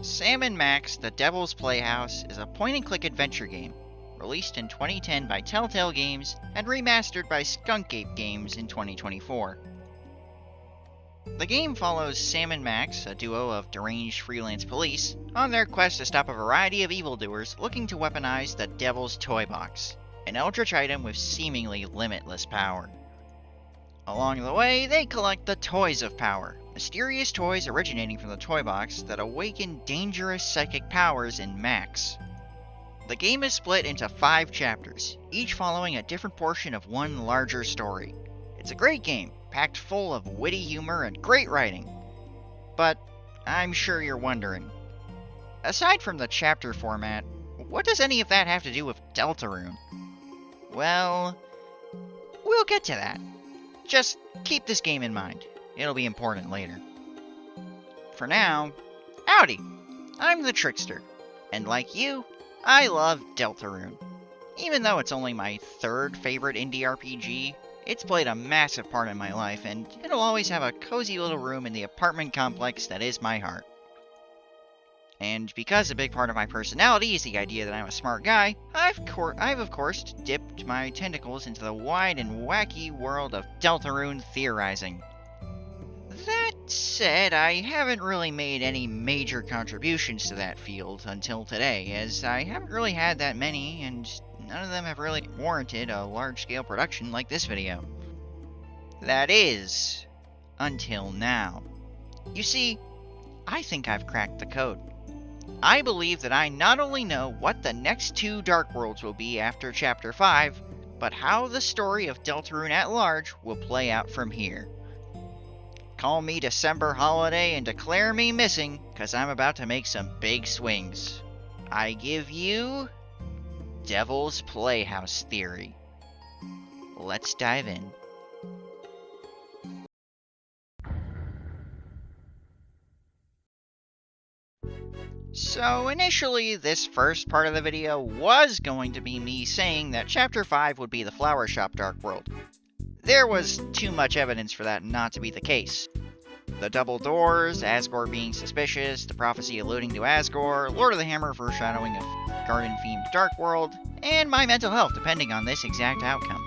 Sam & Max: The Devil's Playhouse is a point-and-click adventure game, released in 2010 by Telltale Games and remastered by Skunk Ape Games in 2024. The game follows Sam and Max, a duo of deranged freelance police, on their quest to stop a variety of evildoers looking to weaponize the Devil's Toy Box, an eldritch item with seemingly limitless power. Along the way, they collect the Toys of Power, mysterious toys originating from the toy box that awaken dangerous psychic powers in Max. The game is split into 5 chapters, each following a different portion of one larger story. It's a great game, packed full of witty humor and great writing. But I'm sure you're wondering, aside from the chapter format, what does any of that have to do with Deltarune? Well, we'll get to that. Just keep this game in mind. It'll be important later. For now, howdy! I'm the Trickster, and like you, I love Deltarune. Even though it's only my 3rd favorite indie RPG, it's played a massive part in my life, and it'll always have a cozy little room in the apartment complex that is my heart. And because a big part of my personality is the idea that I'm a smart guy, I've of course dipped my tentacles into the wide and wacky world of Deltarune theorizing. That said, I haven't really made any major contributions to that field until today, as I haven't really had that many, and none of them have really warranted a large-scale production like this video. That is, until now. You see, I think I've cracked the code. I believe that I not only know what the next 2 Dark Worlds will be after Chapter 5, but how the story of Deltarune at large will play out from here. Call me December Holiday and declare me missing, cause I'm about to make some big swings. I give you Devil's Playhouse Theory. Let's dive in. So initially, this first part of the video was going to be me saying that Chapter 5 would be the Flower Shop Dark World. There was too much evidence for that not to be the case. The double doors, Asgore being suspicious, the prophecy alluding to Asgore, Lord of the Hammer foreshadowing a garden-themed Dark World, and my mental health depending on this exact outcome.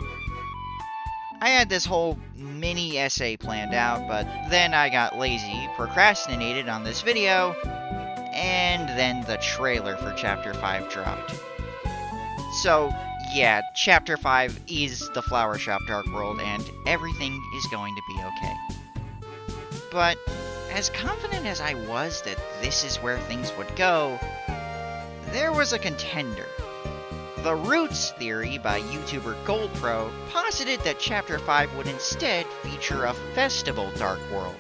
I had this whole mini essay planned out, but then I got lazy, procrastinated on this video, and then the trailer for Chapter 5 dropped. So, yeah, Chapter 5 is the Flower Shop Dark World, and everything is going to be okay. But, as confident as I was that this is where things would go, there was a contender. The Roots theory by YouTuber GoldPro posited that Chapter 5 would instead feature a festival Dark World.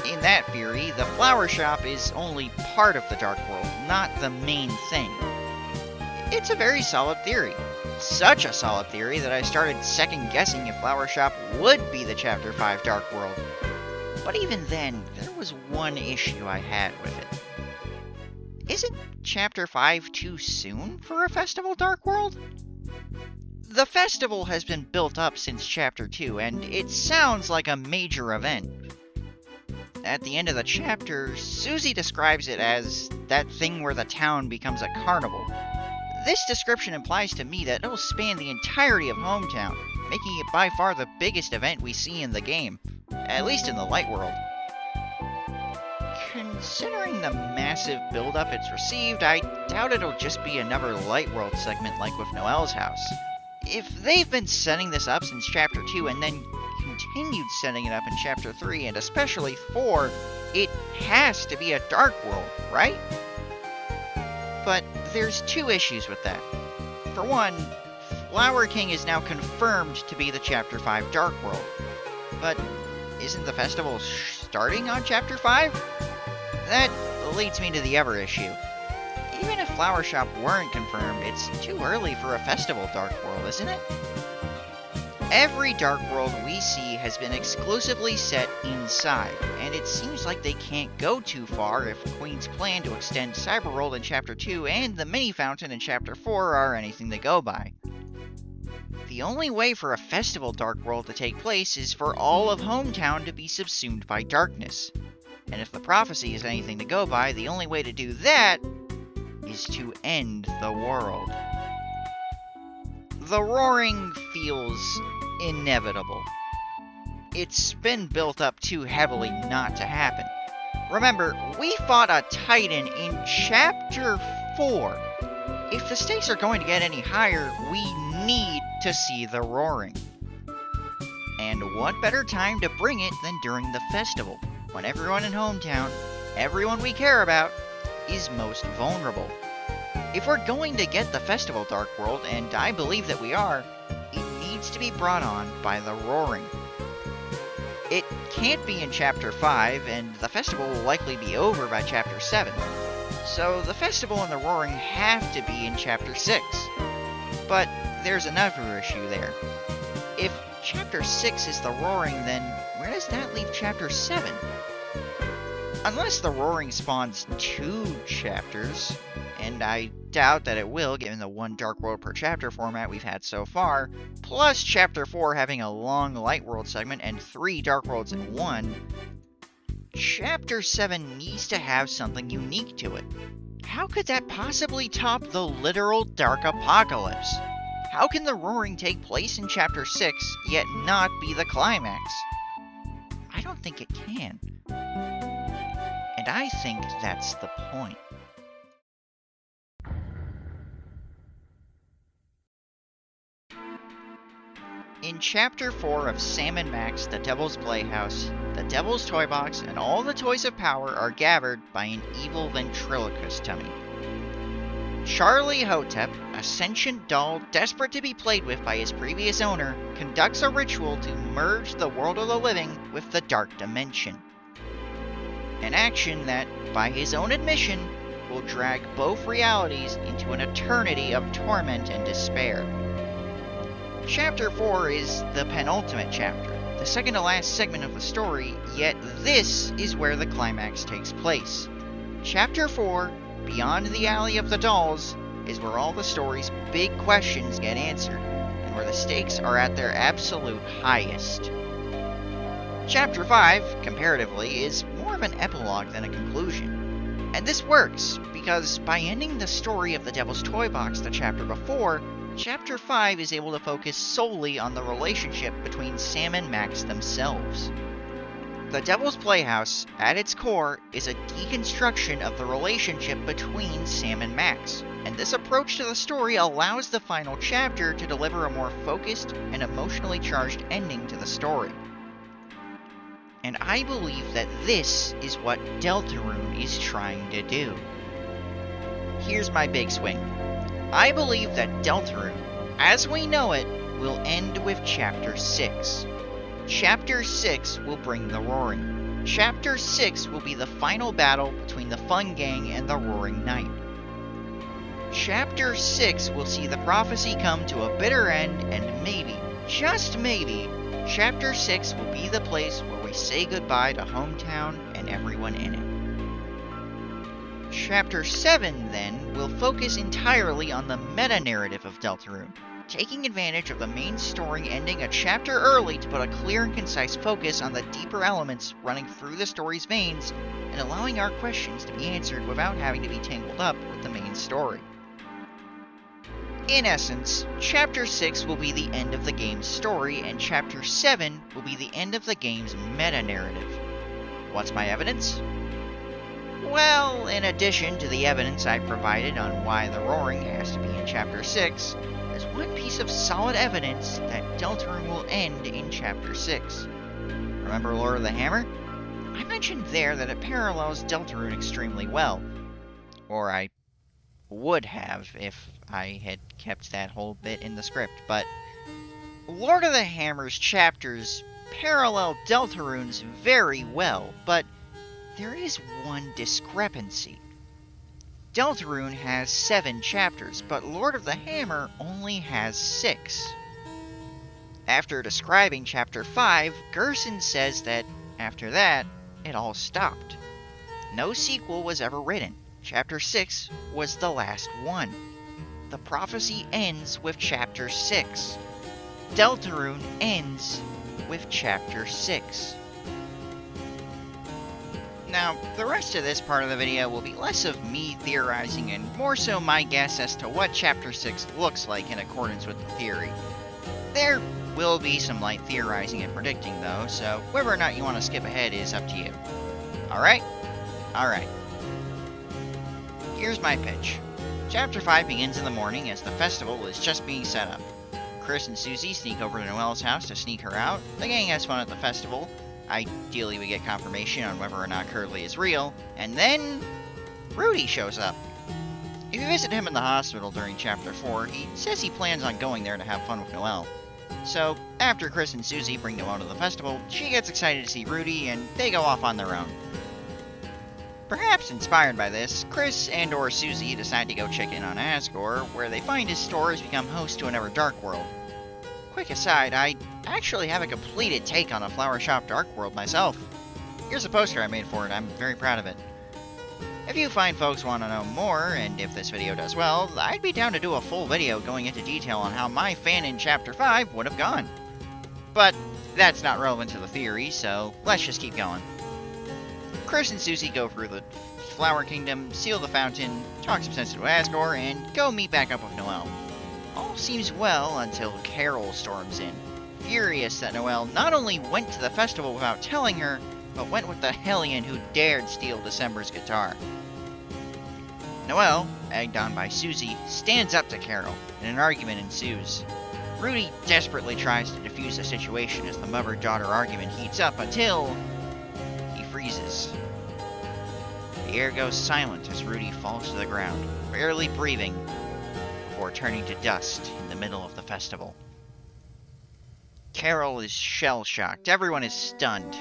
In that theory, the Flower Shop is only part of the Dark World, not the main thing. It's a very solid theory. Such a solid theory that I started second-guessing if Flower Shop would be the Chapter 5 Dark World. But even then, there was one issue I had with it. Isn't Chapter 5 too soon for a festival Dark World? The festival has been built up since Chapter 2, and it sounds like a major event. At the end of the chapter, Susie describes it as that thing where the town becomes a carnival. This description implies to me that it'll span the entirety of Hometown, making it by far the biggest event we see in the game, at least in the Light World. Considering the massive build-up it's received, I doubt it'll just be another Light World segment like with Noelle's house. If they've been setting this up since Chapter 2 and then continued setting it up in Chapter 3 and especially 4, it has to be a Dark World, right? But there's 2 issues with that. For one, Flower King is now confirmed to be the Chapter 5 Dark World. But isn't the festival starting on Chapter 5? That leads me to the other issue. Even if Flower Shop weren't confirmed, it's too early for a festival Dark World, isn't it? Every Dark World we see has been exclusively set inside, and it seems like they can't go too far if Queen's plan to extend Cyberworld in Chapter 2 and the Mini Fountain in Chapter 4 are anything to go by. The only way for a festival Dark World to take place is for all of Hometown to be subsumed by darkness. And if the prophecy is anything to go by, the only way to do that is to end the world. The roaring feels inevitable. It's been built up too heavily not to happen. Remember, we fought a Titan in Chapter 4. If the stakes are going to get any higher, we need to see the roaring. And what better time to bring it than during the festival, when everyone in Hometown, everyone we care about, is most vulnerable. If we're going to get the festival Dark World, and I believe that we are, it needs to be brought on by the roaring. It can't be in Chapter 5, and the festival will likely be over by Chapter 7. So the festival and the roaring have to be in Chapter 6. But there's another issue there. If Chapter 6 is the roaring, then where does that leave Chapter 7? Unless the roaring spawns 2 chapters, and I doubt that it will given the 1 Dark World per chapter format we've had so far, plus Chapter 4 having a long Light World segment and 3 Dark Worlds in 1, Chapter 7 needs to have something unique to it. How could that possibly top the literal Dark Apocalypse? How can the roaring take place in Chapter 6, yet not be the climax? I don't think it can. And I think that's the point. In Chapter 4 of Sam and Max, the Devil's Playhouse, the Devil's Toy Box, and all the toys of power are gathered by an evil ventriloquist tummy. Charlie Hotep, a sentient doll desperate to be played with by his previous owner, conducts a ritual to merge the world of the living with the dark dimension. An action that, by his own admission, will drag both realities into an eternity of torment and despair. Chapter 4 is the penultimate chapter, the second to last segment of the story, yet this is where the climax takes place. Chapter 4, Beyond the Alley of the Dolls, is where all the story's big questions get answered, and where the stakes are at their absolute highest. Chapter 5, comparatively, is more of an epilogue than a conclusion. And this works, because by ending the story of the Devil's Toy Box the chapter before, Chapter 5 is able to focus solely on the relationship between Sam and Max themselves. The Devil's Playhouse, at its core, is a deconstruction of the relationship between Sam and Max, and this approach to the story allows the final chapter to deliver a more focused and emotionally charged ending to the story. And I believe that this is what Deltarune is trying to do. Here's my big swing. I believe that Deltarune, as we know it, will end with Chapter 6. Chapter 6 will bring the roaring. Chapter 6 will be the final battle between the Fun Gang and the Roaring Knight. Chapter 6 will see the prophecy come to a bitter end, and maybe, just maybe, Chapter 6 will be the place where we say goodbye to Hometown and everyone in it. Chapter 7, then, will focus entirely on the meta-narrative of Deltarune, taking advantage of the main story ending a chapter early to put a clear and concise focus on the deeper elements running through the story's veins, and allowing our questions to be answered without having to be tangled up with the main story. In essence, Chapter 6 will be the end of the game's story, and Chapter 7 will be the end of the game's meta-narrative. What's my evidence? Well, in addition to the evidence I provided on why the roaring has to be in Chapter 6, there's one piece of solid evidence that Deltarune will end in Chapter 6. Remember Lord of the Hammer? I mentioned there that it parallels Deltarune extremely well. Or I would have if I had kept that whole bit in the script, but Lord of the Hammer's chapters parallel Deltarune's very well, but there is one discrepancy. Deltarune has 7 chapters, but Lord of the Hammer only has 6. After describing Chapter 5, Gerson says that, after that, it all stopped. No sequel was ever written. Chapter 6 was the last one. The prophecy ends with Chapter 6. Deltarune ends with Chapter 6. Now, the rest of this part of the video will be less of me theorizing and more so my guess as to what Chapter 6 looks like in accordance with the theory. There will be some light theorizing and predicting though, so whether or not you want to skip ahead is up to you. Alright? Alright. Here's my pitch. Chapter 5 begins in the morning as the festival is just being set up. Chris and Susie sneak over to Noelle's house to sneak her out. The gang has fun at the festival. Ideally, we get confirmation on whether or not Curly is real. And then, Rudy shows up. If you visit him in the hospital during Chapter 4, he says he plans on going there to have fun with Noelle. So, after Chris and Susie bring Noelle to the festival, she gets excited to see Rudy, and they go off on their own. Perhaps inspired by this, Chris and or Susie decide to go check in on Asgore, where they find his store has become host to another Dark World. Quick aside, I actually have a completed take on a Flower Shop Dark World myself. Here's a poster I made for it, I'm very proud of it. If you fine folks want to know more, and if this video does well, I'd be down to do a full video going into detail on how my fan in Chapter 5 would have gone. But that's not relevant to the theory, so let's just keep going. Chris and Susie go through the Flower Kingdom, seal the fountain, talk some sense to Asgore, and go meet back up with Noelle. All seems well until Carol storms in, furious that Noelle not only went to the festival without telling her, but went with the hellion who dared steal December's guitar. Noelle, egged on by Susie, stands up to Carol, and an argument ensues. Rudy desperately tries to defuse the situation as the mother-daughter argument heats up until he freezes. The air goes silent as Rudy falls to the ground, barely breathing, before turning to dust in the middle of the festival. Carol is shell-shocked. Everyone is stunned.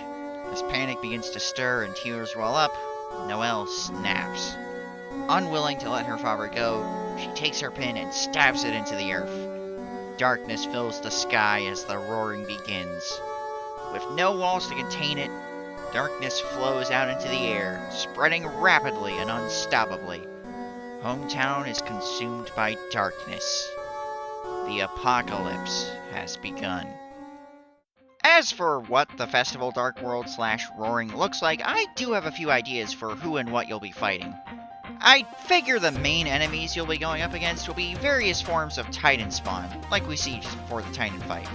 As panic begins to stir and tears well up, Noelle snaps. Unwilling to let her father go, she takes her pin and stabs it into the earth. Darkness fills the sky as the roaring begins. With no walls to contain it, darkness flows out into the air, spreading rapidly and unstoppably. Hometown is consumed by darkness. The apocalypse has begun. As for what the Festival Dark World / Roaring looks like, I do have a few ideas for who and what you'll be fighting. I figure the main enemies you'll be going up against will be various forms of Titan spawn, like we see just before the Titan fight.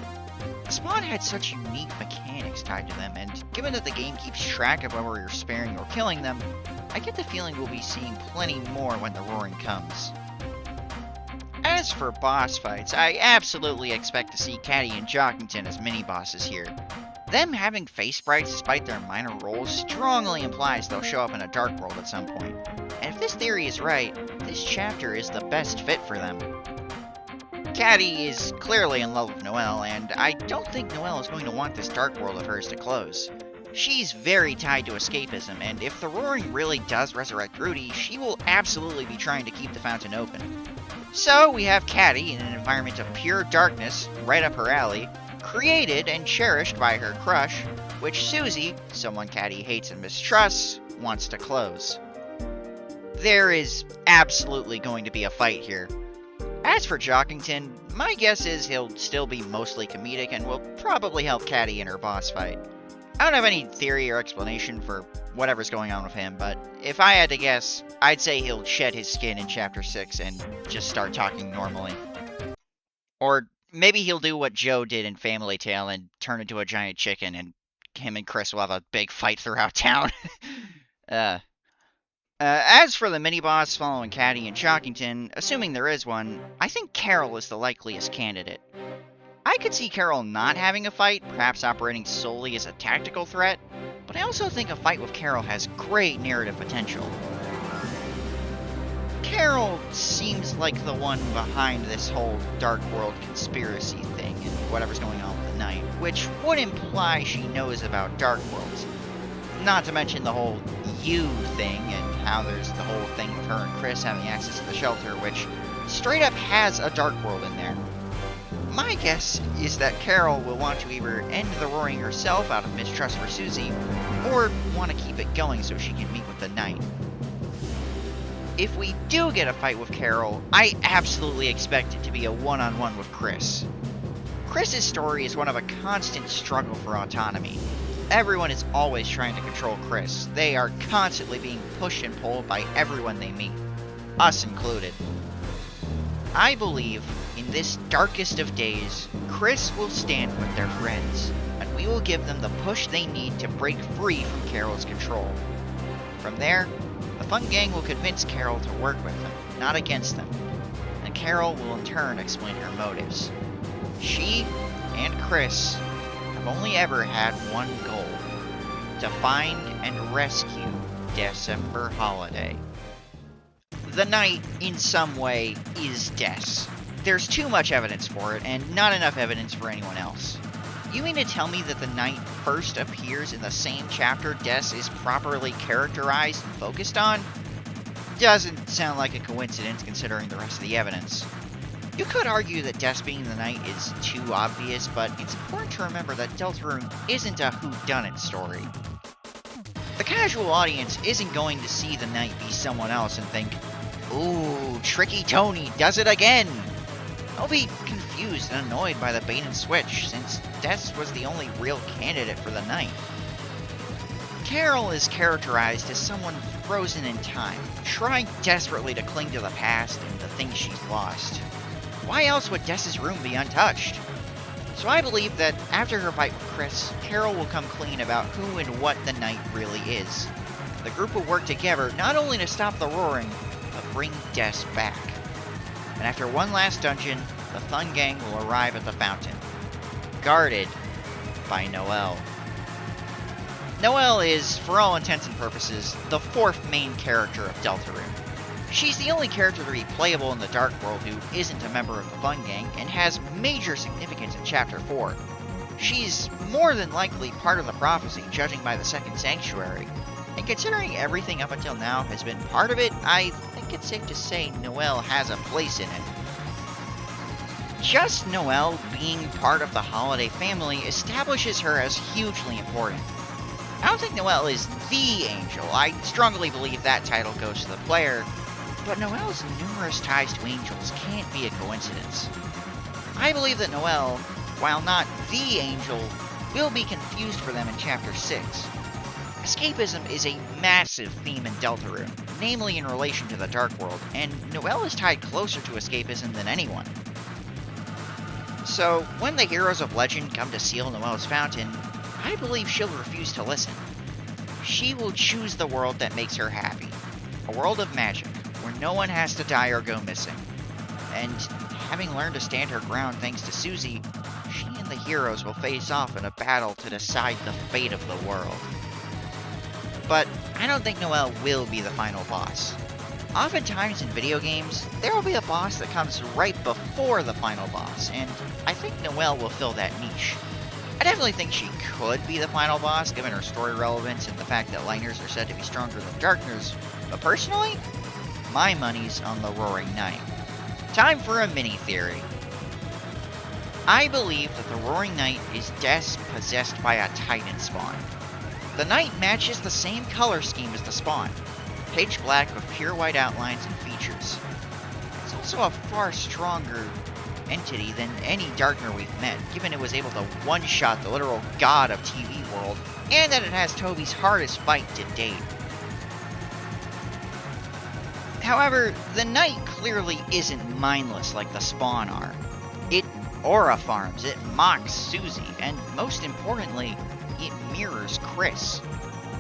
The spawn had such unique mechanics tied to them, and given that the game keeps track of whether you're sparing or killing them, I get the feeling we'll be seeing plenty more when the Roaring comes. As for boss fights, I absolutely expect to see Caddy and Jockington as mini-bosses here. Them having face sprites despite their minor roles strongly implies they'll show up in a Dark World at some point. And if this theory is right, this chapter is the best fit for them. Caddy is clearly in love with Noelle, and I don't think Noelle is going to want this Dark World of hers to close. She's very tied to escapism, and if the Roaring really does resurrect Rudy, she will absolutely be trying to keep the fountain open. So we have Caddy in an environment of pure darkness, right up her alley, created and cherished by her crush, which Susie, someone Caddy hates and mistrusts, wants to close. There is absolutely going to be a fight here. As for Jockington, my guess is he'll still be mostly comedic and will probably help Caddy in her boss fight. I don't have any theory or explanation for whatever's going on with him, but if I had to guess, I'd say he'll shed his skin in Chapter 6 and just start talking normally. Or maybe he'll do what Joe did in Family Tale and turn into a giant chicken, and him and Chris will have a big fight throughout town. As for the mini-boss following Caddy and Jockington, assuming there is one, I think Carol is the likeliest candidate. I could see Carol not having a fight, perhaps operating solely as a tactical threat, but I also think a fight with Carol has great narrative potential. Carol seems like the one behind this whole Dark World conspiracy thing and whatever's going on with the Night, which would imply she knows about Dark Worlds. Not to mention the whole you thing and how there's the whole thing with her and Chris having access to the shelter, which straight up has a Dark World in there. My guess is that Carol will want to either end the Roaring herself out of mistrust for Susie, or want to keep it going so she can meet with the Knight. If we do get a fight with Carol, I absolutely expect it to be a one-on-one with Chris. Chris's story is one of a constant struggle for autonomy. everyone is always trying to control Chris. They are constantly being pushed and pulled by everyone they meet, us included. I believe, in this darkest of days, Chris will stand with their friends, and we will give them the push they need to break free from Carol's control. From there, the Fun Gang will convince Carol to work with them, not against them, and Carol will in turn explain her motives. She and Chris have only ever had one goal: to find and rescue December Holiday. The Knight, in some way, is Des. There's too much evidence for it, and not enough evidence for anyone else. You mean to tell me that the Knight first appears in the same chapter Des is properly characterized and focused on? Doesn't sound like a coincidence considering the rest of the evidence. You could argue that Des being the Knight is too obvious, but it's important to remember that Deltarune isn't a whodunit story. The casual audience isn't going to see the Knight be someone else and think, "Ooh, Tricky Tony does it again!" They'll be confused and annoyed by the bait and switch, since Des was the only real candidate for the Knight. Carol is characterized as someone frozen in time, trying desperately to cling to the past and the things she's lost. Why else would Des's room be untouched? So I believe that after her fight with Chris, Carol will come clean about who and what the Knight really is. The group will work together not only to stop the roaring, but bring Des back. And after one last dungeon, the Fun Gang will arrive at the fountain, guarded by Noelle. Noelle is, for all intents and purposes, the fourth main character of Deltarune. She's the only character to be playable in the Dark World who isn't a member of the Fun Gang, and has major significance in Chapter 4. She's more than likely part of the prophecy, judging by the second sanctuary. And considering everything up until now has been part of it, I think it's safe to say Noelle has a place in it. Just Noelle being part of the Holiday family establishes her as hugely important. I don't think Noelle is the angel. I strongly believe that title goes to the player, but Noelle's numerous ties to angels can't be a coincidence. I believe that Noelle, while not the angel, will be confused for them in Chapter 6. Escapism is a massive theme in Deltarune, namely in relation to the Dark World, and Noelle is tied closer to escapism than anyone. So, when the heroes of legend come to seal Noelle's fountain, I believe she'll refuse to listen. She will choose the world that makes her happy. A world of magic, where no one has to die or go missing. And having learned to stand her ground thanks to Susie, she and the heroes will face off in a battle to decide the fate of the world. But I don't think Noelle will be the final boss. Oftentimes in video games, there will be a boss that comes right before the final boss, and I think Noelle will fill that niche. I definitely think she could be the final boss, given her story relevance and the fact that Lightners are said to be stronger than Darkners, but personally, my money's on the Roaring Knight. Time for a mini-theory. I believe that the Roaring Knight is Des possessed by a Titan spawn. The Knight matches the same color scheme as the spawn, pitch black with pure white outlines and features. It's also a far stronger entity than any Darkner we've met, given it was able to one-shot the literal god of TV World, and that it has Toby's hardest fight to date. However, the Knight clearly isn't mindless like the Spawn are. It aura farms, it mocks Susie, and most importantly, it mirrors Chris.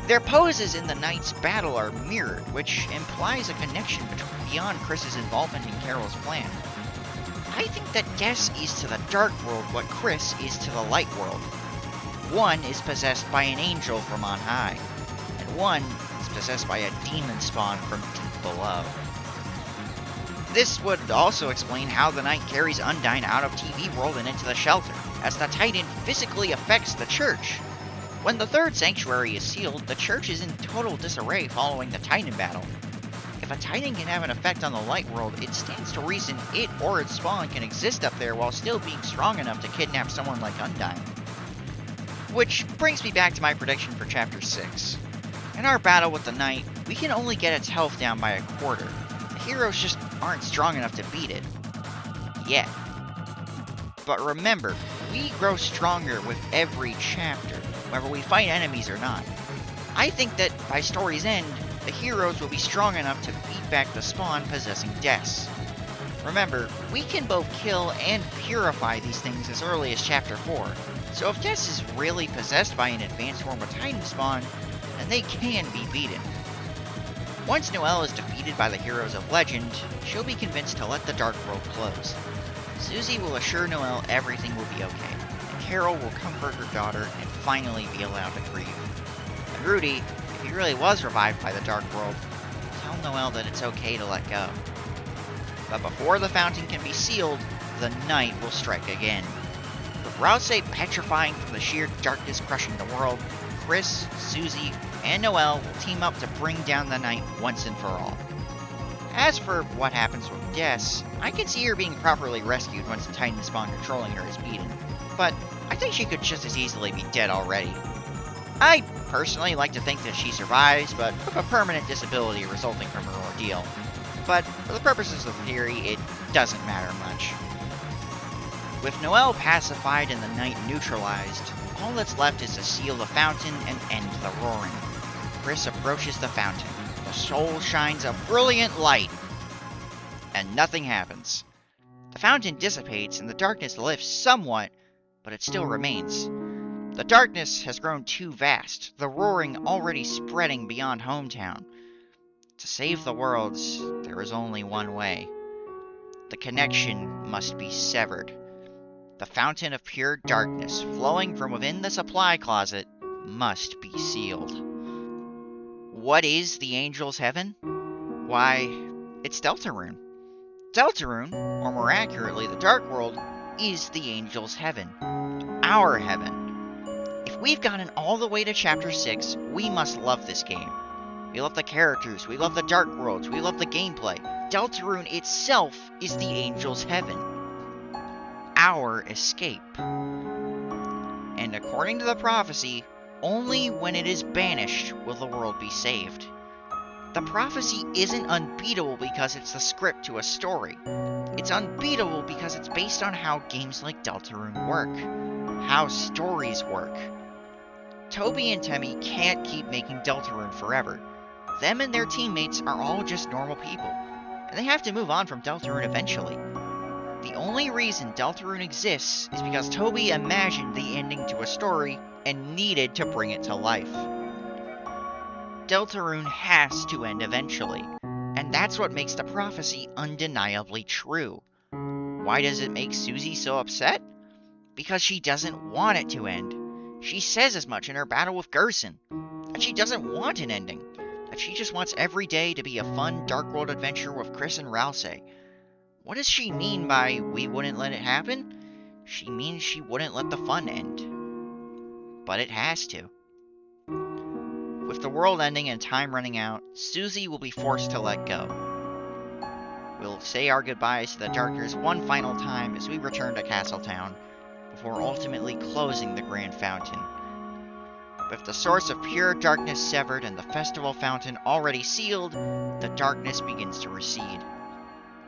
Their poses in the Knight's battle are mirrored, which implies a connection beyond Chris's involvement in Carol's plan. I think that Des is to the Dark World what Chris is to the Light World. One is possessed by an angel from on high, and one is possessed by a demon spawn from deep below. This would also explain how the Knight carries Undyne out of TV World and into the shelter, as the Titan physically affects the church. When the third sanctuary is sealed, the church is in total disarray following the Titan battle. If a Titan can have an effect on the Light World, it stands to reason it or its spawn can exist up there while still being strong enough to kidnap someone like Undyne. Which brings me back to my prediction for Chapter 6. In our battle with the Knight, we can only get its health down by a quarter. The heroes just aren't strong enough to beat it. Yet. But remember, we grow stronger with every chapter. whether we fight enemies or not. I think that by story's end, the heroes will be strong enough to beat back the spawn possessing deaths. Remember, we can both kill and purify these things as early as Chapter 4, so if Des is really possessed by an advanced form of Titan spawn, then they can be beaten. Once Noelle is defeated by the heroes of legend, she'll be convinced to let the Dark World close. Susie will assure Noelle everything will be okay, and Carol will comfort her daughter and finally be allowed to grieve. And Rudy, if he really was revived by the Dark World, will tell Noelle that it's okay to let go. But before the fountain can be sealed, the night will strike again. With Ralsei petrifying from the sheer darkness crushing the world, Chris, Susie, and Noelle will team up to bring down the night once and for all. As for what happens with Des, I can see her being properly rescued once the Titan spawn controlling her is beaten, but I think she could just as easily be dead already. I personally like to think that she survives, but with a permanent disability resulting from her ordeal. But for the purposes of the theory, it doesn't matter much. With Noelle pacified and the night neutralized, all that's left is to seal the fountain and end the roaring. Chris approaches the fountain. The soul shines a brilliant light, and nothing happens. The fountain dissipates and the darkness lifts somewhat, but it still remains. The darkness has grown too vast, the roaring already spreading beyond hometown. To save the worlds, there is only one way. The connection must be severed. The fountain of pure darkness flowing from within the supply closet must be sealed. What is the Angel's Heaven? Why, it's Deltarune. Deltarune, or more accurately the Dark World, is the Angel's Heaven. Our heaven. If we've gotten all the way to Chapter 6, we must love this game. We love the characters, we love the Dark Worlds, we love the gameplay. Deltarune itself is the Angel's Heaven. Our escape. And according to the prophecy, only when it is banished will the world be saved. The prophecy isn't unbeatable because it's the script to a story. It's unbeatable because it's based on how games like Deltarune work. How stories work. Toby and Temmie can't keep making Deltarune forever. Them and their teammates are all just normal people, and they have to move on from Deltarune eventually. The only reason Deltarune exists is because Toby imagined the ending to a story and needed to bring it to life. Deltarune has to end eventually, and that's what makes the prophecy undeniably true. Why does it make Susie so upset? Because she doesn't want it to end. She says as much in her battle with Gerson, that she doesn't want an ending, that she just wants every day to be a fun Dark World adventure with Chris and Ralsei. What does she mean by we wouldn't let it happen? She means she wouldn't let the fun end. But it has to. With the world ending and time running out, Susie will be forced to let go. We'll say our goodbyes to the Darkers one final time as we return to Castletown, before ultimately closing the Grand Fountain. With the source of pure darkness severed and the festival fountain already sealed, the darkness begins to recede.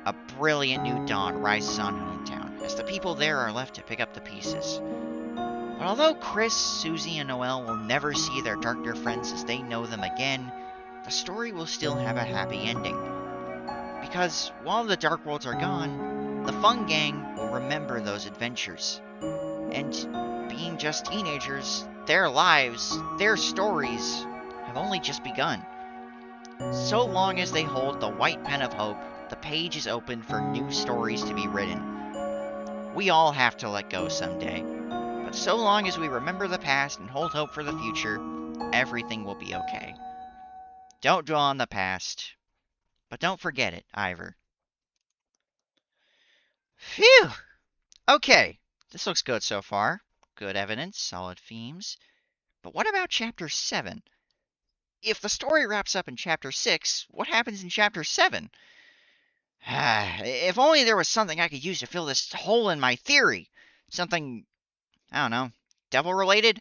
A brilliant new dawn rises on hometown, as the people there are left to pick up the pieces. But although Chris, Susie, and Noelle will never see their darker friends as they know them again, the story will still have a happy ending. Because while the Dark Worlds are gone, the Fun Gang will remember those adventures. And being just teenagers, their lives, their stories, have only just begun. So long as they hold the white pen of hope, the page is open for new stories to be written. We all have to let go someday, but so long as we remember the past and hold hope for the future, everything will be okay. Don't dwell on the past, but don't forget it, either. Phew! Okay, this looks good so far. Good evidence, solid themes. But what about Chapter 7? If the story wraps up in Chapter 6, what happens in Chapter 7? If only there was something I could use to fill this hole in my theory. Something, I don't know, devil-related?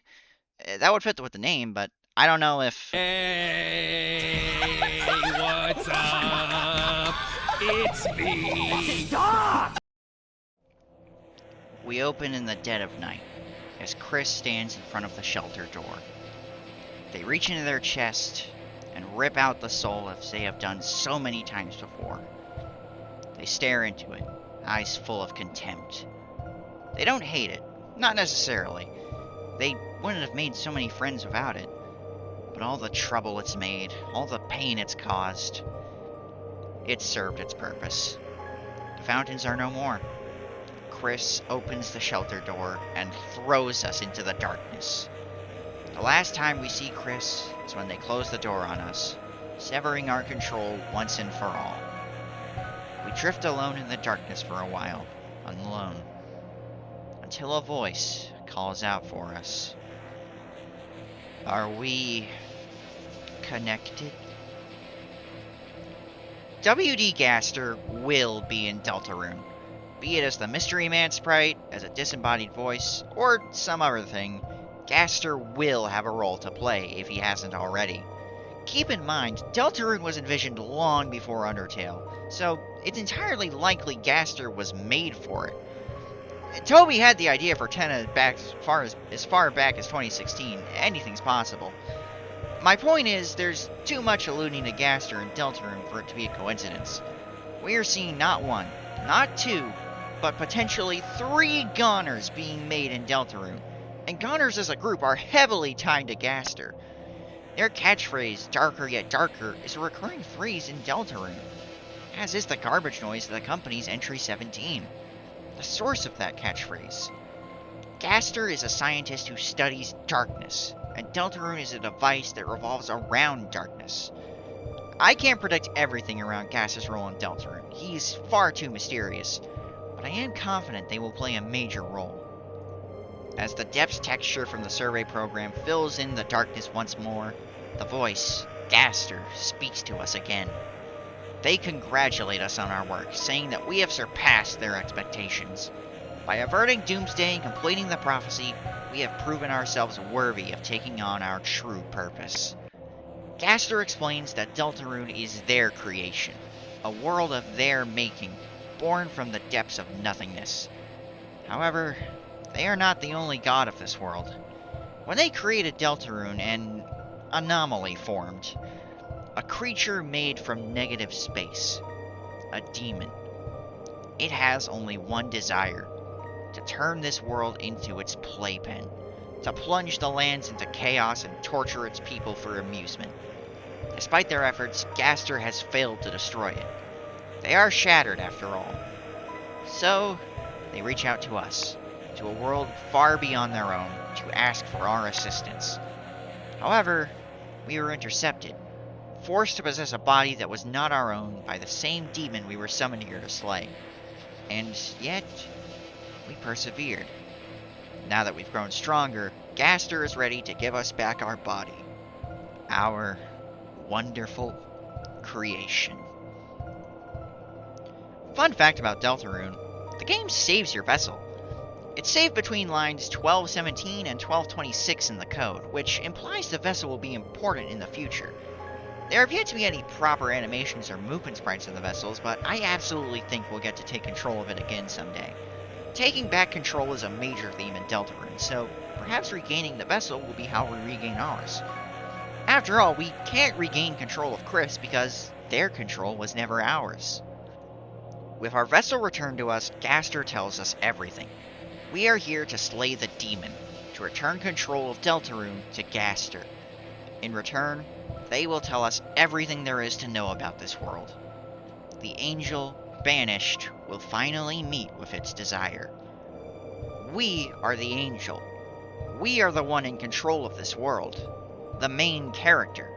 That would fit with the name, but I don't know if... Hey, what's up? It's me. Stop! We open in the dead of night, as Chris stands in front of the shelter door. They reach into their chest and rip out the soul as they have done so many times before. They stare into it, eyes full of contempt. They don't hate it, not necessarily. They wouldn't have made so many friends without it. But all the trouble it's made, all the pain it's caused, it served its purpose. The fountains are no more. Chris opens the shelter door and throws us into the darkness. The last time we see Chris is when they close the door on us, severing our control once and for all. We drift alone in the darkness for a while, alone, until a voice calls out for us. Are we connected? W.D. Gaster will be in Deltarune, be it as the Mystery Man sprite, as a disembodied voice, or some other thing. Gaster will have a role to play if he hasn't already. Keep in mind, Deltarune was envisioned long before Undertale, so it's entirely likely Gaster was made for it. Toby had the idea for Tenna back as far back as 2016. Anything's possible. My point is, there's too much alluding to Gaster in Deltarune for it to be a coincidence. We are seeing not one, not two, but potentially 3 Goners being made in Deltarune. And Goners as a group are heavily tied to Gaster. Their catchphrase, darker yet darker, is a recurring phrase in Deltarune, as is the garbage noise that accompanies Entry 17. The source of that catchphrase. Gaster is a scientist who studies darkness, and Deltarune is a device that revolves around darkness. I can't predict everything around Gaster's role in Deltarune. He's far too mysterious, but I am confident they will play a major role. As the depths texture from the survey program fills in the darkness once more, the voice, Gaster, speaks to us again. They congratulate us on our work, saying that we have surpassed their expectations. By averting Doomsday and completing the prophecy, we have proven ourselves worthy of taking on our true purpose. Gaster explains that Deltarune is their creation, a world of their making, born from the depths of nothingness. However, they are not the only god of this world. When they created Deltarune, an anomaly formed. A creature made from negative space. A demon. It has only one desire. To turn this world into its playpen. To plunge the lands into chaos and torture its people for amusement. Despite their efforts, Gaster has failed to destroy it. They are shattered after all. So, they reach out to us. To a world far beyond their own. To ask for our assistance. However, we were intercepted. Forced to possess a body that was not our own by the same demon we were summoned here to slay. And yet, we persevered. Now that we've grown stronger, Gaster is ready to give us back our body. Our wonderful creation. Fun fact about Deltarune, the game saves your vessel. It's saved between lines 1217 and 1226 in the code, which implies the vessel will be important in the future. There have yet to be any proper animations or movement sprites of the vessels, but I absolutely think we'll get to take control of it again someday. Taking back control is a major theme in Deltarune, so perhaps regaining the vessel will be how we regain ours. After all, we can't regain control of Chris because their control was never ours. With our vessel returned to us, Gaster tells us everything. We are here to slay the demon, to return control of Deltarune to Gaster. In return, they will tell us everything there is to know about this world. The angel, banished, will finally meet with its desire. We are the angel. We are the one in control of this world. The main character.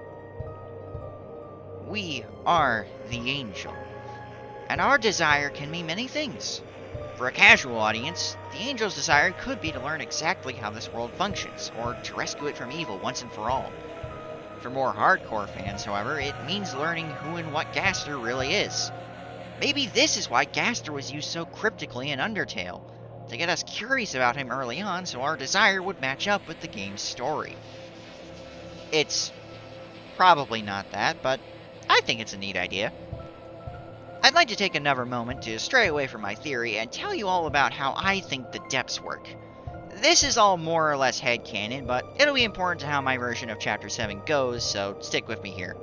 We are the angel. And our desire can mean many things. For a casual audience, the angel's desire could be to learn exactly how this world functions, or to rescue it from evil once and for all. For more hardcore fans, however, it means learning who and what Gaster really is. Maybe this is why Gaster was used so cryptically in Undertale, to get us curious about him early on so our desire would match up with the game's story. It's probably not that, but I think it's a neat idea. I'd like to take another moment to stray away from my theory and tell you all about how I think the depths work. This is all more or less headcanon, but it'll be important to how my version of Chapter 7 goes, so stick with me here.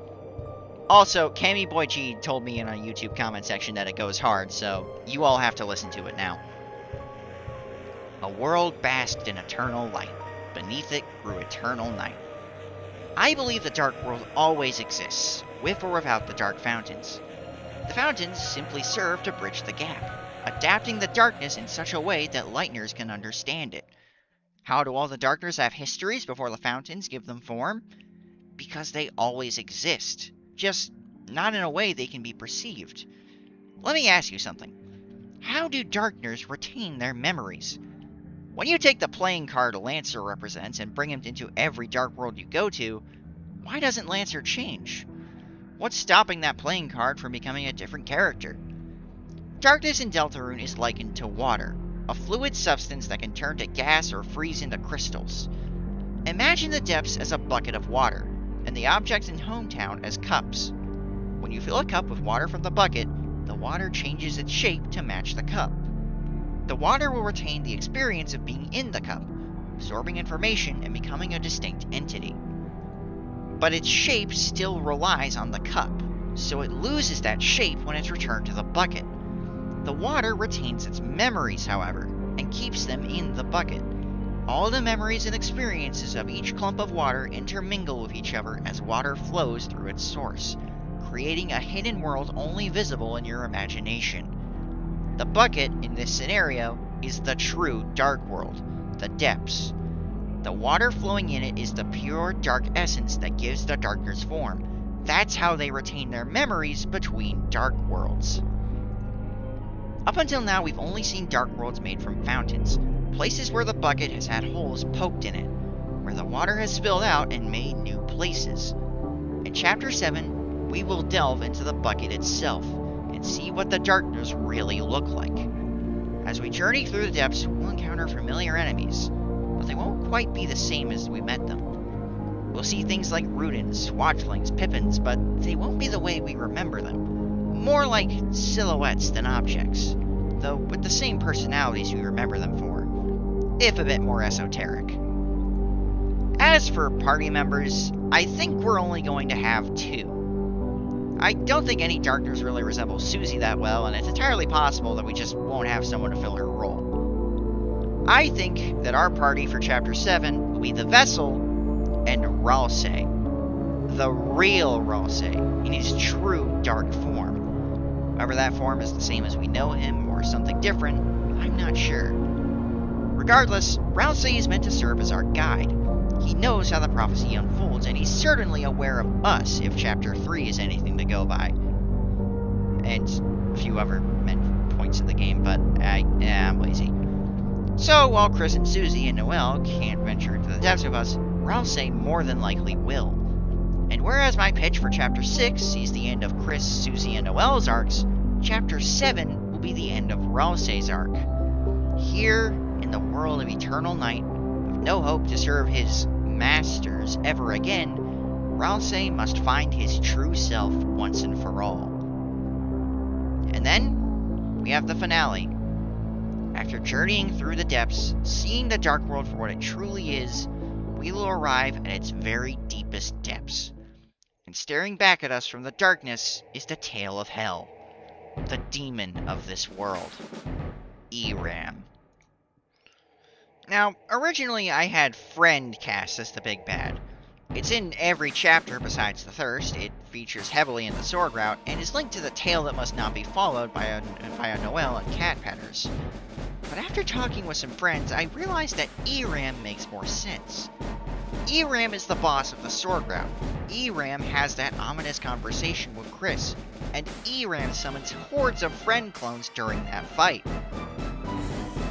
Also, Cammy Boy G told me in a YouTube comment section that it goes hard, so you all have to listen to it now. A world basked in eternal light. Beneath it grew eternal night. I believe the Dark World always exists, with or without the Dark Fountains. The fountains simply serve to bridge the gap, adapting the darkness in such a way that Lightners can understand it. How do all the Darkners have histories before the fountains give them form? Because they always exist, just not in a way they can be perceived. Let me ask you something. How do Darkners retain their memories? When you take the playing card Lancer represents and bring him into every Dark World you go to, why doesn't Lancer change? What's stopping that playing card from becoming a different character? Darkness in Deltarune is likened to water, a fluid substance that can turn to gas or freeze into crystals. Imagine the depths as a bucket of water, and the objects in Hometown as cups. When you fill a cup with water from the bucket, the water changes its shape to match the cup. The water will retain the experience of being in the cup, absorbing information and becoming a distinct entity. But its shape still relies on the cup, so it loses that shape when it's returned to the bucket. The water retains its memories, however, and keeps them in the bucket. All the memories and experiences of each clump of water intermingle with each other as water flows through its source, creating a hidden world only visible in your imagination. The bucket, in this scenario, is the true Dark World, the depths. The water flowing in it is the pure dark essence that gives the Darkners form. That's how they retain their memories between Dark Worlds. Up until now, we've only seen Dark Worlds made from fountains, places where the bucket has had holes poked in it, where the water has spilled out and made new places. In Chapter 7, we will delve into the bucket itself, and see what the Darkners really look like. As we journey through the depths, we'll encounter familiar enemies, but they won't quite be the same as we met them. We'll see things like Rudens, Watchlings, Pippins, but they won't be the way we remember them. More like silhouettes than objects, though with the same personalities we remember them for, if a bit more esoteric. As for party members, I think we're only going to have 2. I don't think any Darkners really resemble Susie that well, and it's entirely possible that we just won't have someone to fill her role. I think that our party for Chapter 7 will be the Vessel and Ralsei. The real Ralsei, in his true dark form. Whether that form is the same as we know him, or something different, I'm not sure. Regardless, Ralsei is meant to serve as our guide. He knows how the prophecy unfolds, and he's certainly aware of us if Chapter 3 is anything to go by. And a few other points in the game, but I'm lazy. So, while Chris and Susie and Noelle can't venture into the depths with us, Ralsei more than likely will. And whereas my pitch for Chapter 6 sees the end of Chris, Susie, and Noelle's arcs, Chapter 7 will be the end of Ralsei's arc. Here, in the world of eternal night, with no hope to serve his masters ever again, Ralsei must find his true self once and for all. And then, we have the finale. After journeying through the depths, seeing the Dark World for what it truly is, we will arrive at its very deepest depths. And staring back at us from the darkness is the tail of hell, the demon of this world, Eiram. Now, originally I had Friend cast as the big bad. It's in every chapter besides the Thirst, it features heavily in the Sword route, and is linked to the tale that must not be followed by a Noelle and Cat Petters. But after talking with some friends, I realized that Eiram makes more sense. Eiram is the boss of the Sword route. Eiram has that ominous conversation with Chris, and Eiram summons hordes of Friend clones during that fight.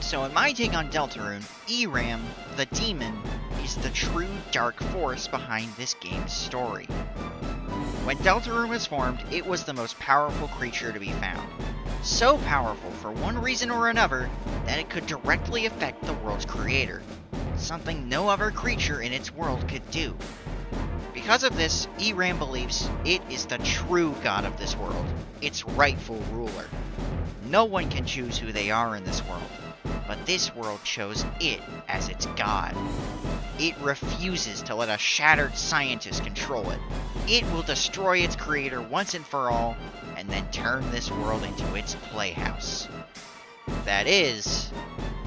So in my take on Deltarune, Eiram, the demon, is the true dark force behind this game's story. When Deltarune was formed, it was the most powerful creature to be found. So powerful for one reason or another that it could directly affect the world's creator, something no other creature in its world could do. Because of this, Eiram believes it is the true god of this world, its rightful ruler. No one can choose who they are in this world, but this world chose it as its god. It refuses to let a shattered scientist control it. It will destroy its creator once and for all, and then turn this world into its playhouse. That is,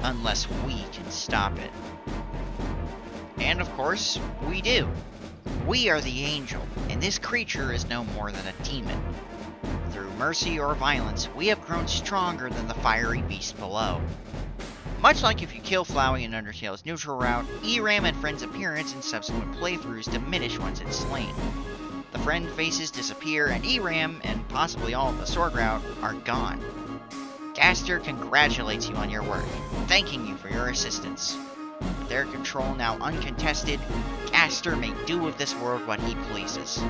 unless we can stop it. And of course, we do. We are the angel, and this creature is no more than a demon. Through mercy or violence, we have grown stronger than the fiery beast below. Much like if you kill Flowey in Undertale's neutral route, Eram and Friend's appearance in subsequent playthroughs diminish once it's slain. The Friend faces disappear, and Eram, and possibly all of the Sword route, are gone. Gaster congratulates you on your work, thanking you for your assistance. With their control now uncontested, Gaster may do with this world what he pleases.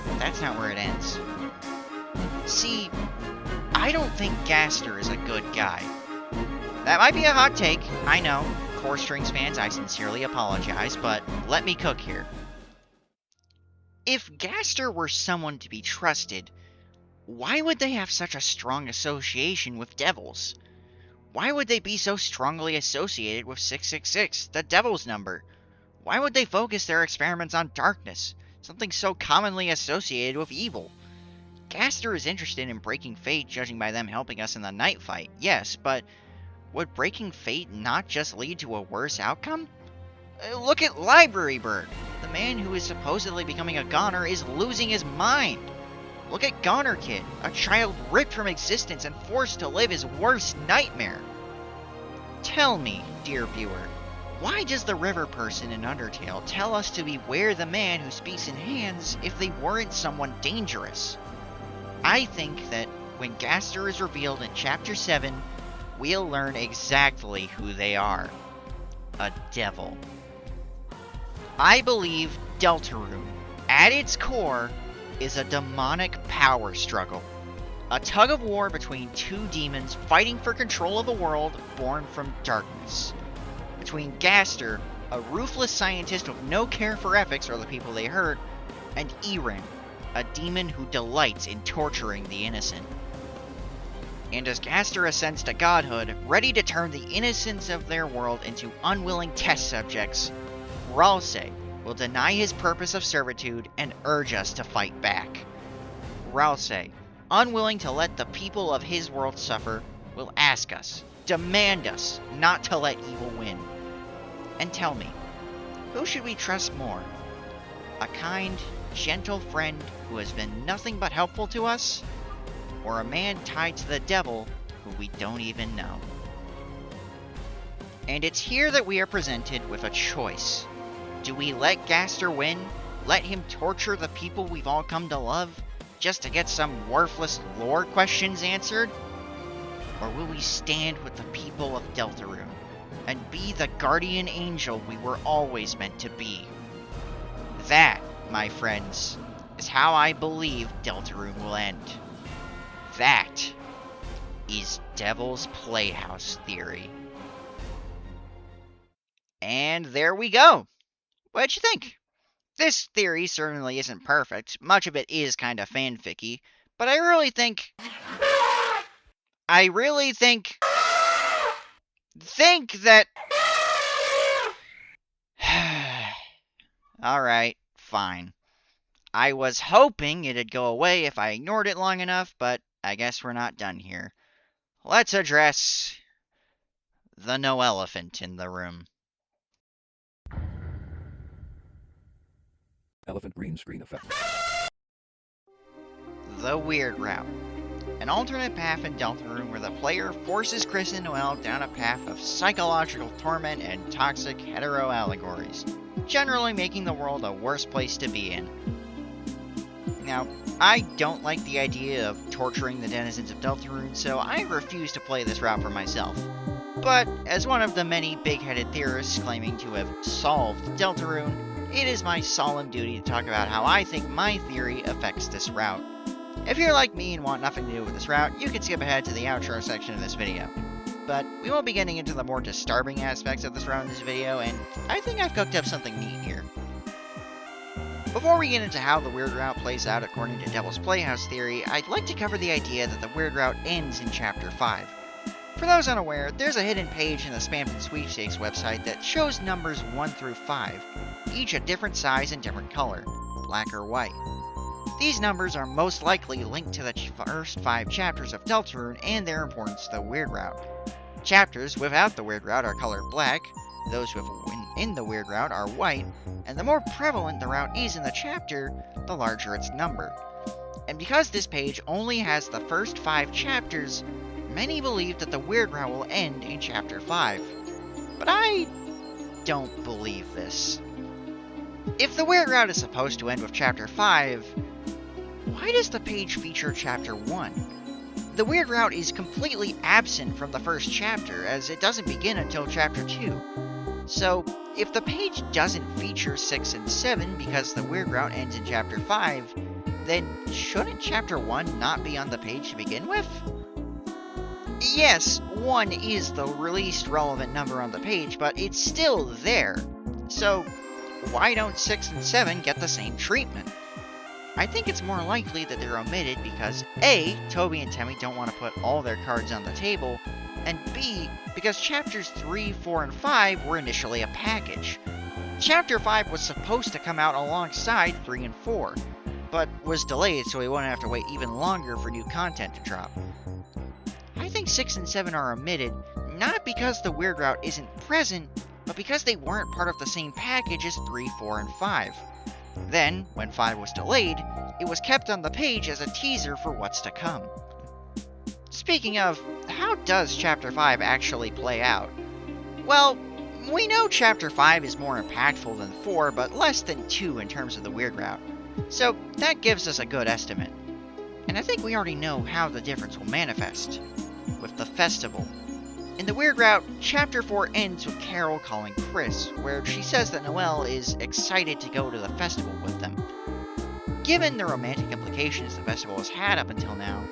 But that's not where it ends. See, I don't think Gaster is a good guy. That might be a hot take, I know. Core Strings fans, I sincerely apologize, but let me cook here. If Gaster were someone to be trusted, why would they have such a strong association with devils? Why would they be so strongly associated with 666, the devil's number? Why would they focus their experiments on darkness, something so commonly associated with evil? Gaster is interested in breaking fate, judging by them helping us in the night fight, yes, but would breaking fate not just lead to a worse outcome? Look at Library Bird. The man who is supposedly becoming a goner is losing his mind. Look at Goner Kid, a child ripped from existence and forced to live his worst nightmare. Tell me, dear viewer, why does the river person in Undertale tell us to beware the man who speaks in hands if they weren't someone dangerous? I think that when Gaster is revealed in Chapter 7, we'll learn exactly who they are. A devil. I believe Deltarune, at its core, is a demonic power struggle. A tug of war between two demons fighting for control of a world born from darkness. Between Gaster, a ruthless scientist with no care for ethics or the people they hurt, and Eram, a demon who delights in torturing the innocent. And as Gaster ascends to godhood, ready to turn the innocents of their world into unwilling test subjects, Ralsei will deny his purpose of servitude and urge us to fight back. Ralsei, unwilling to let the people of his world suffer, will ask us, demand us, not to let evil win. And tell me, who should we trust more? A kind, gentle friend who has been nothing but helpful to us? Or a man tied to the devil who we don't even know? And it's here that we are presented with a choice. Do we let Gaster win? Let him torture the people we've all come to love? Just to get some worthless lore questions answered? Or will we stand with the people of Deltarune and be the guardian angel we were always meant to be? That, my friends, is how I believe Deltarune will end. That is Devil's Playhouse theory. And there we go. What'd you think? This theory certainly isn't perfect. Much of it is kind of fanficky, but I really think that... Alright, fine. I was hoping it'd go away if I ignored it long enough, but I guess we're not done here. Let's address the no elephant in the room. Elephant green screen effect. The Weird Route. An alternate path in Deltarune where the player forces Chris and Noelle down a path of psychological torment and toxic hetero allegories, generally making the world a worse place to be in. Now, I don't like the idea of torturing the denizens of Deltarune, so I refuse to play this route for myself. But, as one of the many big-headed theorists claiming to have solved Deltarune, it is my solemn duty to talk about how I think my theory affects this route. If you're like me and want nothing to do with this route, you can skip ahead to the outro section of this video. But we won't be getting into the more disturbing aspects of this route in this video, and I think I've cooked up something neat here. Before we get into how the Weird Route plays out according to Devil's Playhouse theory, I'd like to cover the idea that the Weird Route ends in Chapter 5. For those unaware, there's a hidden page in the Spamfin Sweepstakes website that shows numbers 1 through 5, each a different size and different color, black or white. These numbers are most likely linked to the first 5 chapters of Deltarune and their importance to the Weird Route. Chapters without the Weird Route are colored black, those in the Weird Route are white, and the more prevalent the route is in the chapter, the larger its number. And because this page only has the first 5 chapters, many believe that the Weird Route will end in Chapter 5. But I don't believe this. If the Weird Route is supposed to end with Chapter 5, why does the page feature Chapter 1? The Weird Route is completely absent from the first chapter, as it doesn't begin until Chapter 2. So, if the page doesn't feature 6 and 7 because the Weird Route ends in Chapter 5, then shouldn't Chapter 1 not be on the page to begin with? Yes, 1 is the least relevant number on the page, but it's still there. So, why don't 6 and 7 get the same treatment? I think it's more likely that they're omitted because A, Toby and Temmie don't want to put all their cards on the table, and B, because Chapters 3, 4, and 5 were initially a package. Chapter 5 was supposed to come out alongside 3 and 4, but was delayed so we wouldn't have to wait even longer for new content to drop. I think 6 and 7 are omitted, not because the Weird Route isn't present, but because they weren't part of the same package as 3, 4, and 5. Then, when 5 was delayed, it was kept on the page as a teaser for what's to come. Speaking of, how does Chapter 5 actually play out? Well, we know Chapter 5 is more impactful than 4, but less than 2 in terms of the Weird Route, so that gives us a good estimate. And I think we already know how the difference will manifest. With the festival. In the Weird Route, Chapter 4 ends with Carol calling Chris, where she says that Noelle is excited to go to the festival with them. Given the romantic implications the festival has had up until now,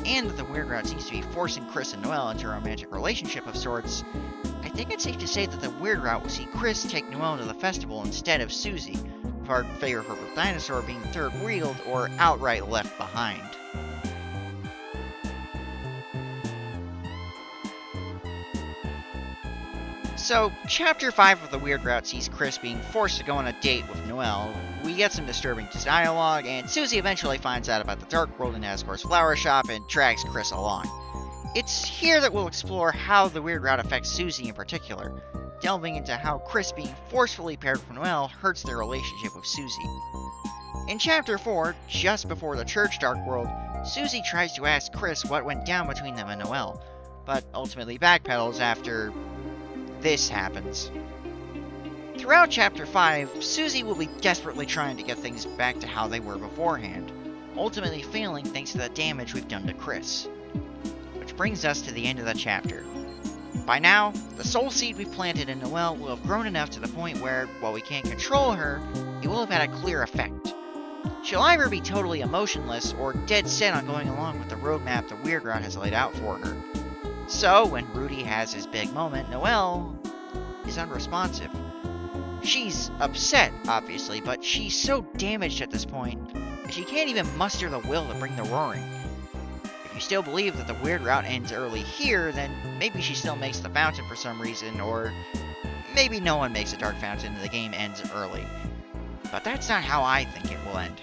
and that the Weird Route seems to be forcing Chris and Noelle into a romantic relationship of sorts, I think it's safe to say that the Weird Route will see Chris take Noelle to the festival instead of Susie, with our favorite purple dinosaur being third wheeled or outright left behind. So, Chapter 5 of the Weird Route sees Chris being forced to go on a date with Noelle. We get some disturbing dialogue, and Susie eventually finds out about the Dark World in Asgore's flower shop and drags Chris along. It's here that we'll explore how the Weird Route affects Susie in particular, delving into how Chris being forcefully paired with Noelle hurts their relationship with Susie. In Chapter 4, just before the Church Dark World, Susie tries to ask Chris what went down between them and Noelle, but ultimately backpedals after this happens. Throughout Chapter 5, Susie will be desperately trying to get things back to how they were beforehand, ultimately failing thanks to the damage we've done to Chris. Which brings us to the end of the chapter. By now, the soul seed we've planted in Noelle will have grown enough to the point where, while we can't control her, it will have had a clear effect. She'll either be totally emotionless or dead set on going along with the roadmap the Weird Route has laid out for her. So, when Rudy has his big moment, Noelle is unresponsive. She's upset, obviously, but she's so damaged at this point that she can't even muster the will to bring the roaring. If you still believe that the Weird Route ends early here, then maybe she still makes the fountain for some reason, or maybe no one makes a dark fountain and the game ends early. But that's not how I think it will end.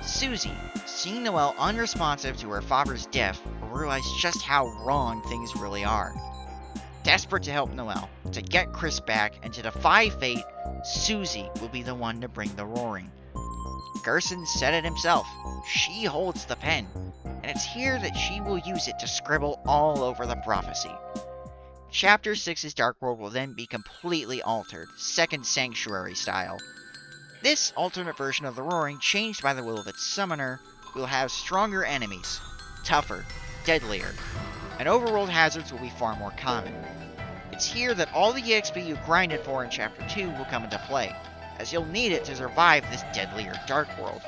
Susie, seeing Noelle unresponsive to her father's death, will realize just how wrong things really are. Desperate to help Noelle, to get Chris back, and to defy fate, Susie will be the one to bring the roaring. Gerson said it himself, she holds the pen, and it's here that she will use it to scribble all over the prophecy. Chapter 6's Dark World will then be completely altered, Second Sanctuary style. This alternate version of the Roaring, changed by the will of its summoner, will have stronger enemies, tougher, deadlier, and overworld hazards will be far more common. It's here that all the EXP you grinded for in Chapter 2 will come into play, as you'll need it to survive this deadlier Dark World.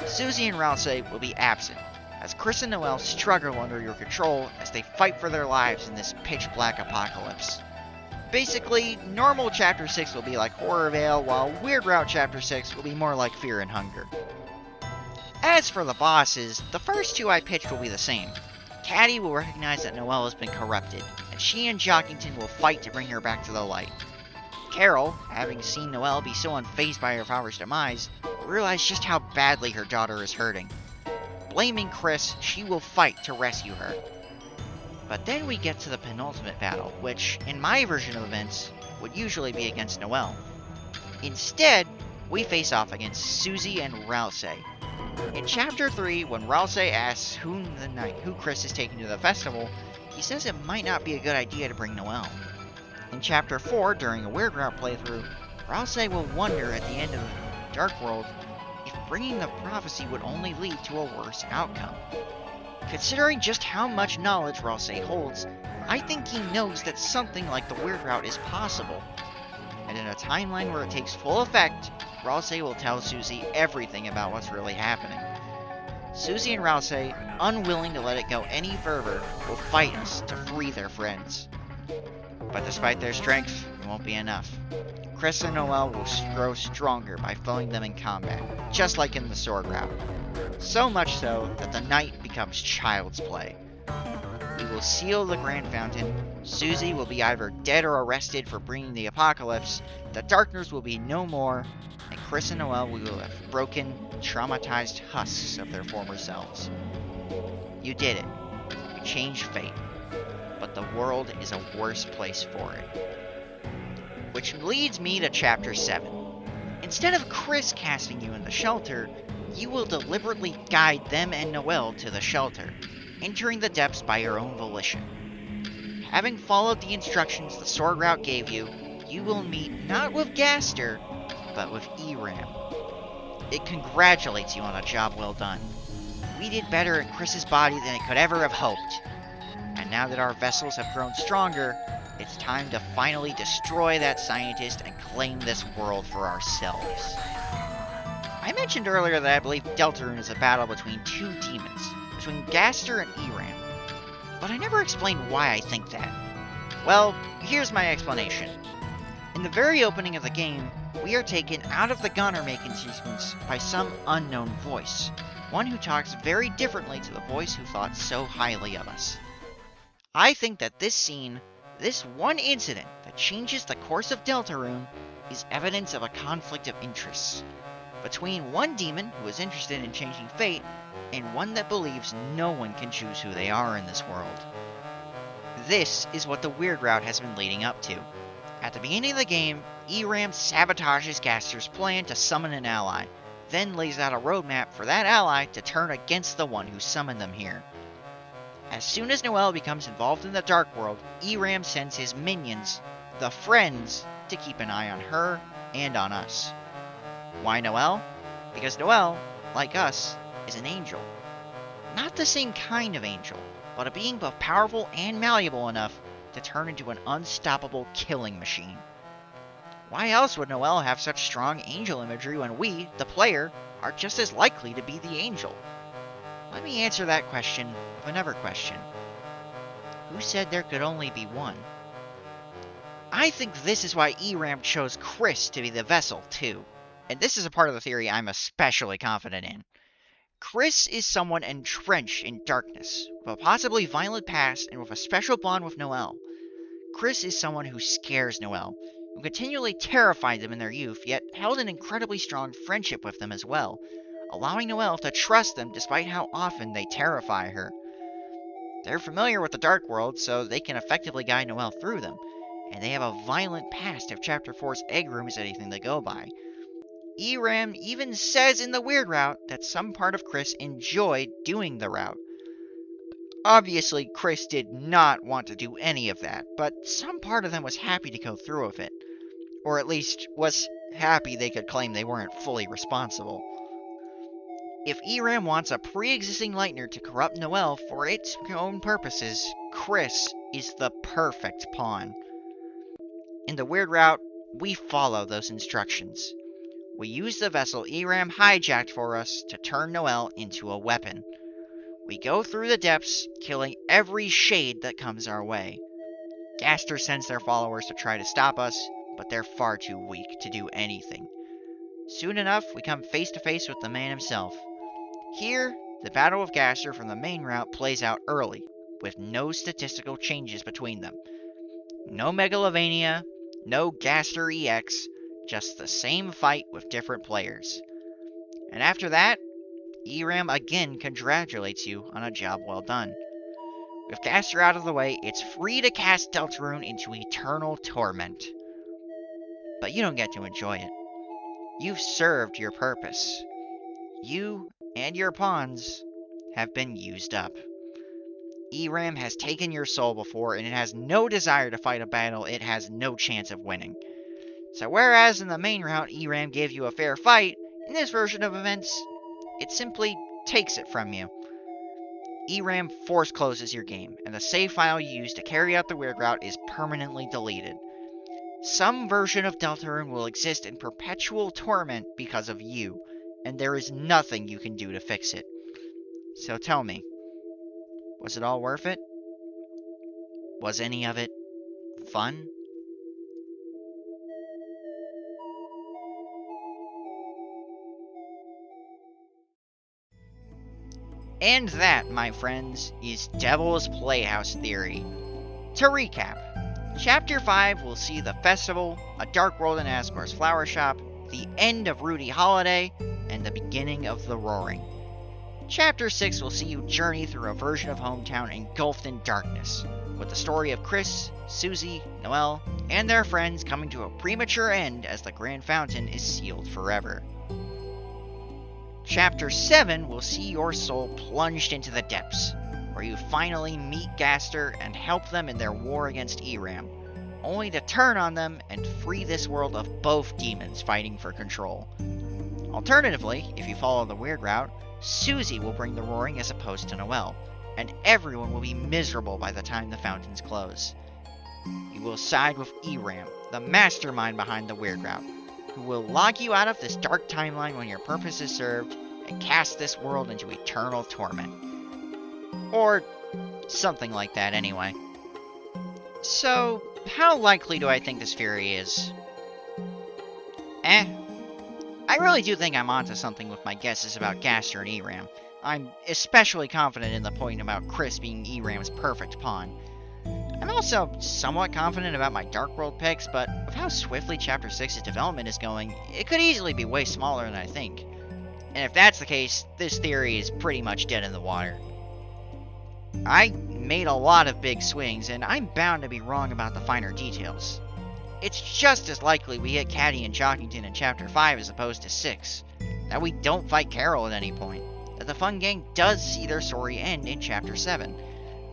Susie and Ralsei will be absent, as Chris and Noelle struggle under your control as they fight for their lives in this pitch-black apocalypse. Basically, normal Chapter 6 will be like Horror Vale, while Weird Route Chapter 6 will be more like Fear and Hunger. As for the bosses, the first two I pitched will be the same. Caddy will recognize that Noelle has been corrupted, and she and Jockington will fight to bring her back to the light. Carol, having seen Noelle be so unfazed by her father's demise, will realize just how badly her daughter is hurting. Blaming Chris, she will fight to rescue her. But then we get to the penultimate battle, which, in my version of events, would usually be against Noelle. Instead, we face off against Susie and Ralsei. In Chapter 3, when Ralsei asks who Chris is taking to the festival, he says it might not be a good idea to bring Noelle. In Chapter 4, during a Weird Route playthrough, Ralsei will wonder at the end of the Dark World if bringing the prophecy would only lead to a worse outcome. Considering just how much knowledge Ralsei holds, I think he knows that something like the Weird Route is possible. And in a timeline where it takes full effect, Ralsei will tell Susie everything about what's really happening. Susie and Ralsei, unwilling to let it go any further, will fight us to free their friends. But despite their strength, it won't be enough. Chris and Noelle will grow stronger by following them in combat, just like in the Sword Route. So much so that the night becomes child's play. We will seal the Grand Fountain, Susie will be either dead or arrested for bringing the apocalypse, the darkness will be no more, and Chris and Noelle will have broken, traumatized husks of their former selves. You did it. You changed fate. But the world is a worse place for it. Which leads me to Chapter 7. Instead of Chris casting you in the shelter, you will deliberately guide them and Noelle to the shelter, entering the depths by your own volition. Having followed the instructions the Sword Route gave you, you will meet not with Gaster, but with Eram. It congratulates you on a job well done. We did better in Chris's body than it could ever have hoped. And now that our vessels have grown stronger, it's time to finally destroy that scientist and claim this world for ourselves. I mentioned earlier that I believe Deltarune is a battle between two demons, between Gaster and Eram. But I never explained why I think that. Well, here's my explanation. In the very opening of the game, we are taken out of the gunner making sequence by some unknown voice, one who talks very differently to the voice who thought so highly of us. I think that this scene, this one incident that changes the course of Deltarune, is evidence of a conflict of interests between one demon who is interested in changing fate and one that believes no one can choose who they are in this world. This is what the Weird Route has been leading up to. At the beginning of the game, Eram sabotages Gaster's plan to summon an ally, then lays out a roadmap for that ally to turn against the one who summoned them here. As soon as Noelle becomes involved in the Dark World, Eram sends his minions, the Friends, to keep an eye on her and on us. Why Noelle? Because Noelle, like us, is an angel. Not the same kind of angel, but a being both powerful and malleable enough to turn into an unstoppable killing machine. Why else would Noelle have such strong angel imagery when we, the player, are just as likely to be the angel? Let me answer that question with another question. Who said there could only be one? I think this is why Eram chose Chris to be the vessel, too. And this is a part of the theory I'm especially confident in. Chris is someone entrenched in darkness, with a possibly violent past and with a special bond with Noelle. Chris is someone who scares Noelle, who continually terrified them in their youth, yet held an incredibly strong friendship with them as well, allowing Noelle to trust them despite how often they terrify her. They're familiar with the Dark World, so they can effectively guide Noelle through them, and they have a violent past if Chapter 4's egg room is anything to go by. Eram even says in the Weird Route that some part of Chris enjoyed doing the route. Obviously, Chris did not want to do any of that, but some part of them was happy to go through with it. Or at least, was happy they could claim they weren't fully responsible. If Eram wants a pre-existing Lightner to corrupt Noelle for its own purposes, Chris is the perfect pawn. In the Weird Route, we follow those instructions. We use the vessel Eram hijacked for us to turn Noelle into a weapon. We go through the depths, killing every shade that comes our way. Gaster sends their followers to try to stop us, but they're far too weak to do anything. Soon enough, we come face to face with the man himself. Here, the battle with Gaster from the main route plays out early, with no statistical changes between them. No Megalovania, no GLACEIR EX, just the same fight with different players. And after that, ERAM again congratulates you on a job well done. With GLACEIR out of the way, it's free to cast Deltarune into eternal torment. But you don't get to enjoy it. You've served your purpose. You and your pawns have been used up. ERAM has taken your soul before, and it has no desire to fight a battle it has no chance of winning. So whereas in the main route ERAM gave you a fair fight, in this version of events, it simply takes it from you. ERAM force closes your game, and the save file you used to carry out the weird route is permanently deleted. Some version of Deltarune will exist in perpetual torment because of you, and there is nothing you can do to fix it. So tell me, was it all worth it? Was any of it fun? And that, my friends, is Devil's Playhouse Theory. To recap, Chapter 5 will see the festival, a dark world in Asgore's flower shop, the end of Rudy Holiday, and the beginning of the Roaring. Chapter 6 will see you journey through a version of Hometown engulfed in darkness, with the story of Chris, Susie, Noelle, and their friends coming to a premature end as the Grand Fountain is sealed forever. Chapter 7 will see your soul plunged into the depths, where you finally meet GLACEIR and help them in their war against ERAM, only to turn on them and free this world of both demons fighting for control. Alternatively, if you follow the weird route, Susie will bring the Roaring as opposed to Noelle, and everyone will be miserable by the time the fountains close. You will side with ERAM, the mastermind behind the weird route, who will lock you out of this dark timeline when your purpose is served, and cast this world into eternal torment. Or something like that anyway. So, how likely do I think this theory is? I really do think I'm onto something with my guesses about GLACEIR and ERAM. I'm especially confident in the point about Chris being ERAM's perfect pawn. I'm also somewhat confident about my Dark World picks, but with how swiftly Chapter 6's development is going, it could easily be way smaller than I think. And if that's the case, this theory is pretty much dead in the water. I made a lot of big swings, and I'm bound to be wrong about the finer details. It's just as likely we hit Caddy and Jockington in Chapter 5 as opposed to 6, that we don't fight Carol at any point, that the Fun Gang does see their story end in Chapter 7.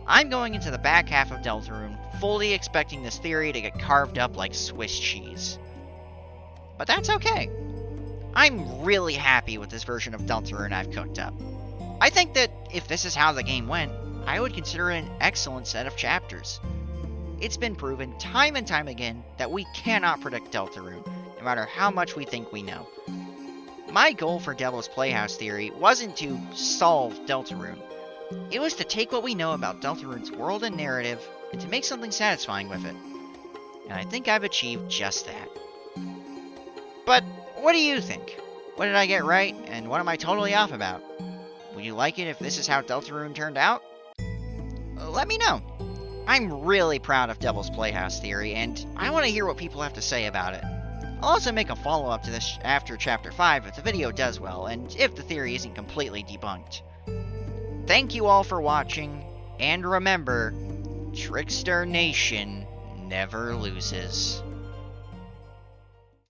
I'm going into the back half of Deltarune fully expecting this theory to get carved up like Swiss cheese. But that's okay. I'm really happy with this version of Deltarune I've cooked up. I think that if this is how the game went, I would consider it an excellent set of chapters. It's been proven time and time again that we cannot predict Deltarune, no matter how much we think we know. My goal for Devil's Playhouse Theory wasn't to solve Deltarune. It was to take what we know about Deltarune's world and narrative, and to make something satisfying with it. And I think I've achieved just that. But what do you think? What did I get right, and what am I totally off about? Would you like it if this is how Deltarune turned out? Let me know. I'm really proud of Devil's Playhouse Theory, and I want to hear what people have to say about it. I'll also make a follow-up to this after Chapter 5 if the video does well, and if the theory isn't completely debunked. Thank you all for watching, and remember, Trickster Nation never loses.